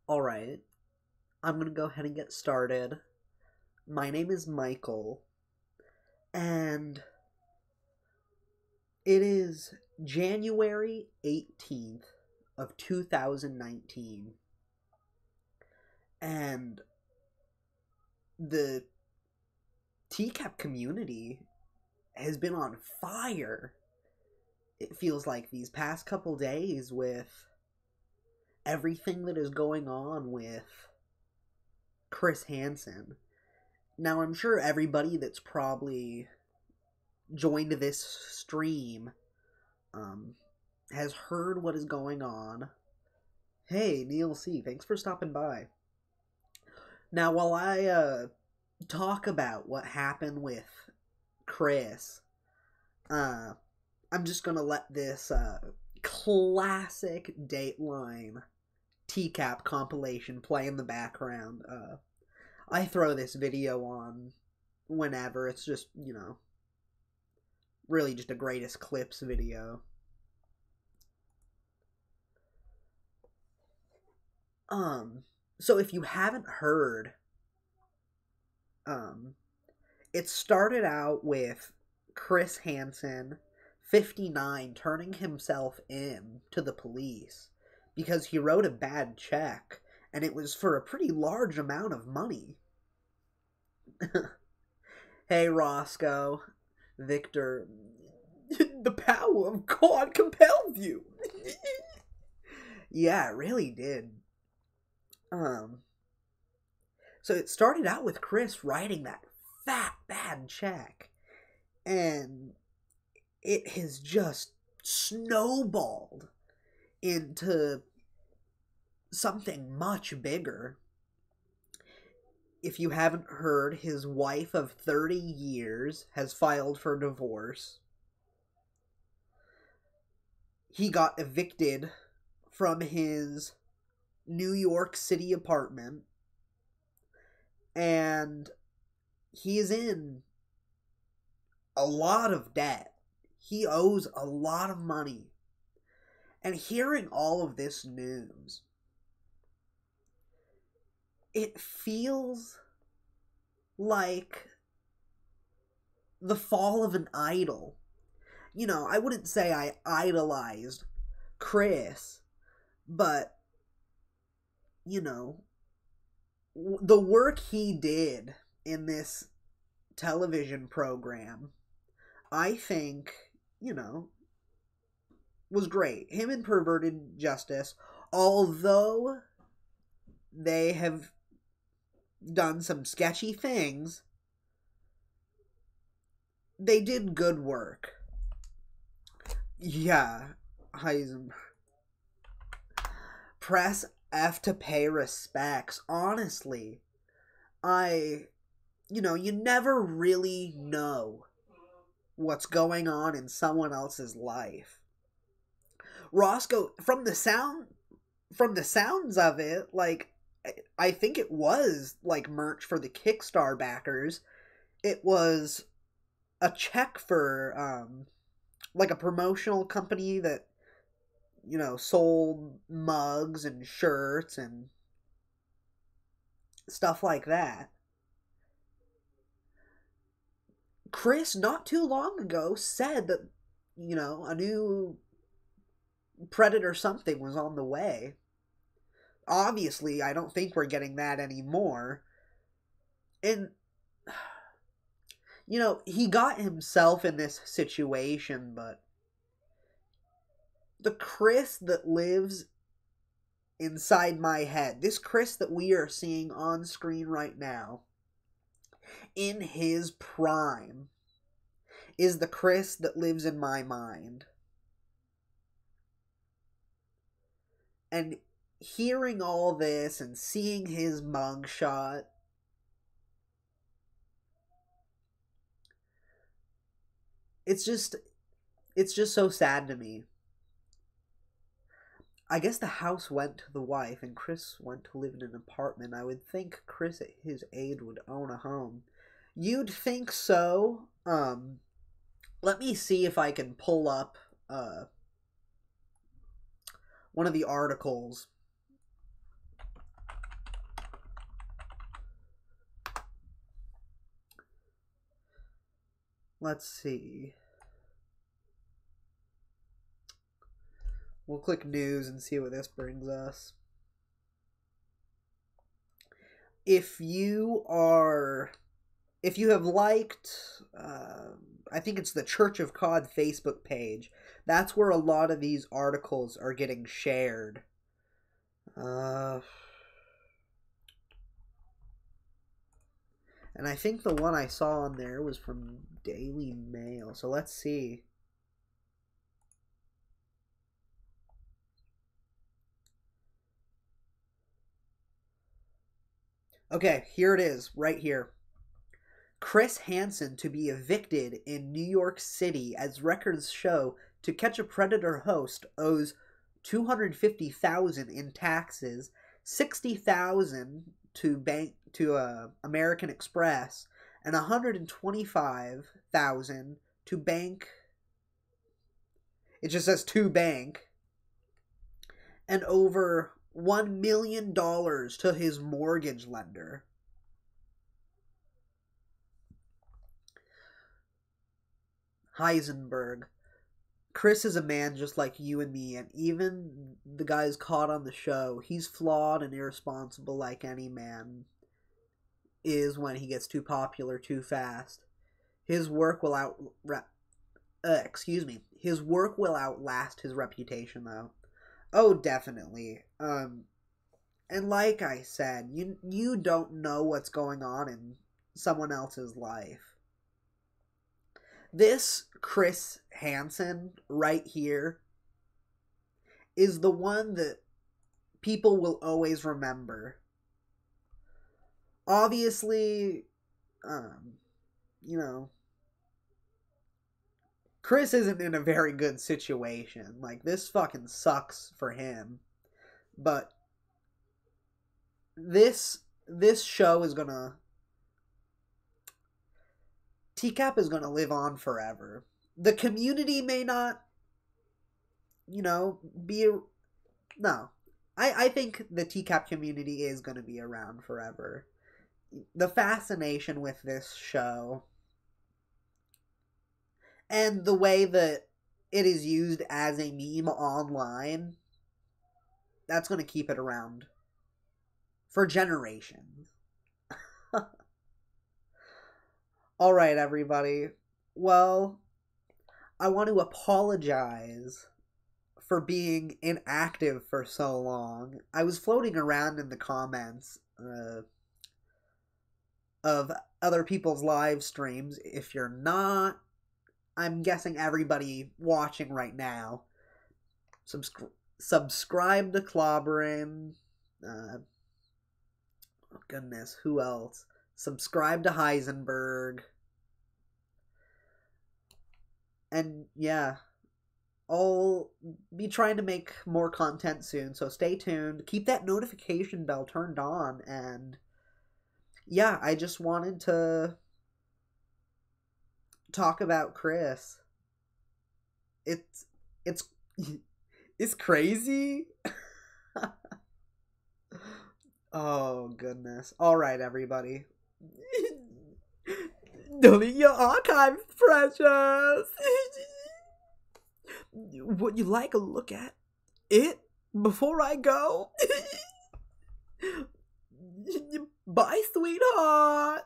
Alright, I'm gonna go ahead and get started. My name is Michael, and it is January 18th of 2019, and the TCAP community has been on fire. It feels like these past couple days with everything that is going on with Chris Hansen. Now, I'm sure everybody that's probably joined this stream has heard what is going on. Hey, Neil C., thanks for stopping by. Now, while I talk about what happened with Chris, I'm just gonna let this classic Dateline TCAP compilation play in the background. I throw this video on whenever. It's just, really just a greatest clips video. So if you haven't heard, it started out with Chris Hansen, 59, turning himself in to the police because he wrote a bad check, and it was for a pretty large amount of money. Hey, Roscoe. Victor. The power of God compelled you. Yeah, it really did. So it started out with Chris writing that fat, bad check, and it has just snowballed into something much bigger. If you haven't heard, his wife of 30 years has filed for divorce. He got evicted from his New York City apartment, and he is in a lot of debt. He owes a lot of money. And hearing all of this news, it feels like the fall of an idol. I wouldn't say I idolized Chris, but, the work he did in this television program, I think, was great. Him and Perverted Justice, although they have done some sketchy things, they did good work. Yeah, Heisenberg. Press F to pay respects. Honestly, you never really know what's going on in someone else's life. Roscoe, from the sounds of it, I think it was merch for the Kickstarter backers. It was a check for a promotional company that sold mugs and shirts and stuff like that. Chris, not too long ago, said that a new Predator something was on the way. Obviously, I don't think we're getting that anymore. And he got himself in this situation, but the Chris that lives inside my head, this Chris that we are seeing on screen right now, in his prime, is the Chris that lives in my mind. And hearing all this and seeing his mugshot, it's just so sad to me. I guess the house went to the wife and Chris went to live in an apartment. I would think Chris at his age would own a home. You'd think so. Let me see if I can pull up one of the articles. Let's see. We'll click news and see what this brings us. If you have liked, I think it's the Church of COD Facebook page, that's where a lot of these articles are getting shared. And I think the one I saw on there was from Daily Mail. So let's see. Okay, here it is, right here. Chris Hansen to be evicted in New York City as records show To Catch a Predator host owes $250,000 in taxes, $60,000 to American Express, and $125,000 to bank. It just says to bank, and over $1 million to his mortgage lender. Heisenberg. Chris is a man just like you and me, and even the guys caught on the show, he's flawed and irresponsible like any man is when he gets too popular too fast. His work will His work will outlast his reputation, though. Oh, definitely. And like I said, you don't know what's going on in someone else's life. This Chris Hansen right here is the one that people will always remember. Obviously, you know, Chris isn't in a very good situation. Like, this fucking sucks for him. But this show is gonna... TCAP is gonna live on forever. The community may not, be... No. I think the TCAP community is gonna be around forever. The fascination with this show... and the way that it is used as a meme online, that's going to keep it around for generations. Alright, everybody. Well, I want to apologize for being inactive for so long. I was floating around in the comments of other people's live streams. If you're not, I'm guessing everybody watching right now, subscribe to Clobbering. Oh goodness, who else? Subscribe to Heisenberg. And yeah, I'll be trying to make more content soon, so stay tuned. Keep that notification bell turned on, and yeah, I just wanted to talk about Chris. It's crazy. Oh goodness. Alright, everybody. Delete your archive, precious. Would you like a look at it before I go? Bye, sweetheart.